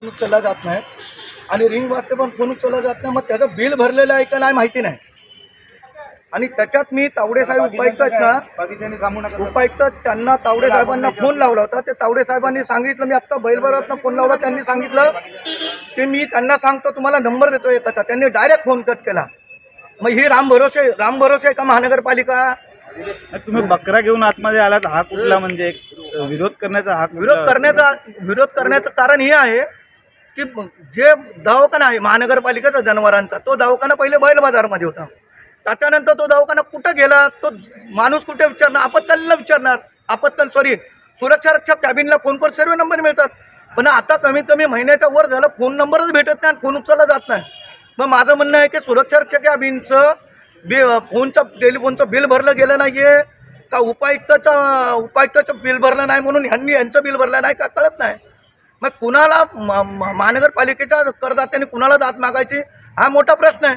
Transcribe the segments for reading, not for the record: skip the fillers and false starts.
उचलला जात नाही आणि रिंग वाजते पण फोन उचलला जात नाही. मग त्याचं बिल भरलेलं आहे का नाही माहिती नाही. आणि त्याच्यात मी तावडे साहेब उपायुक्त आहेत ना, उपायुक्त त्यांना तावडे साहेबांना फोन लावला होता. ते तावडे साहेबांनी सांगितलं, मी आत्ता बैलभरातनं फोन लावला, त्यांनी सांगितलं की मी त्यांना सांगतो तुम्हाला नंबर देतो एकाचा. त्यांनी डायरेक्ट फोन कट केला. मग ही राम भरोसे आहे का महानगरपालिका? तुम्ही बकरा घेऊन आतमध्ये आलात, हा कुठला म्हणजे विरोध करण्याचा हा विरोध करण्याचं कारण हे आहे की जे दवाखाना आहे महानगरपालिकेचा जनावरांचा, तो दवाखाना पहिले बैल बाजारमध्ये होता. त्याच्यानंतर तो दवाखाना कुठं गेला, तो माणूस कुठे विचारणार? आपत्कालीनला विचारणार. सुरक्षा रक्षक कॅबिनला फोन करून सर्व नंबर मिळतात. पण आता कमीत कमी महिन्याच्या वर झालं फोन नंबरच भेटत नाही, फोन उचलला जात नाही. मग माझं म्हणणं आहे की सुरक्षा रक्षक कॅबिनचं टेलिफोनचं बिल भरलं गेलं नाहीये का उपायुक्ताचं बिल भरलं नाही म्हणून यांचं बिल भरलं नाही का कळत नाही. मग कुणाला महानगरपालिकेच्या करदात्यांनी कुणाला दाद मागायची, हा मोठा प्रश्न आहे.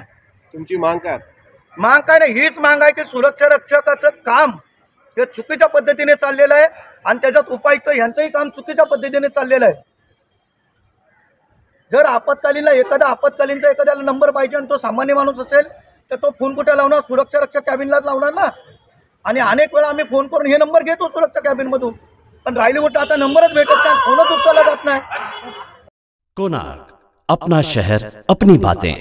तुमची मांग काय? मांग काय नाही, हीच मांग आहे की सुरक्षा रक्षकाचं काम हे चुकीच्या पद्धतीने चाललेलं आहे आणि त्याच्यात उपायुक्त यांचंही काम चुकीच्या पद्धतीने चाललेलं आहे. जर आपत्कालीनचा एखाद्याला नंबर पाहिजे आणि तो सामान्य माणूस असेल तर तो फोन कुठे लावणार? सुरक्षा रक्षक कॅबिनलाच लावणार ना. आणि अनेक वेळा आम्ही फोन करून हे नंबर घेतो सुरक्षा कॅबिनमधून, पण राहिली गोष्ट आता नंबरच भेटत नाही, फोनच उचलला जात नाही. कोणार्क, अपना शहर अपनी बातें.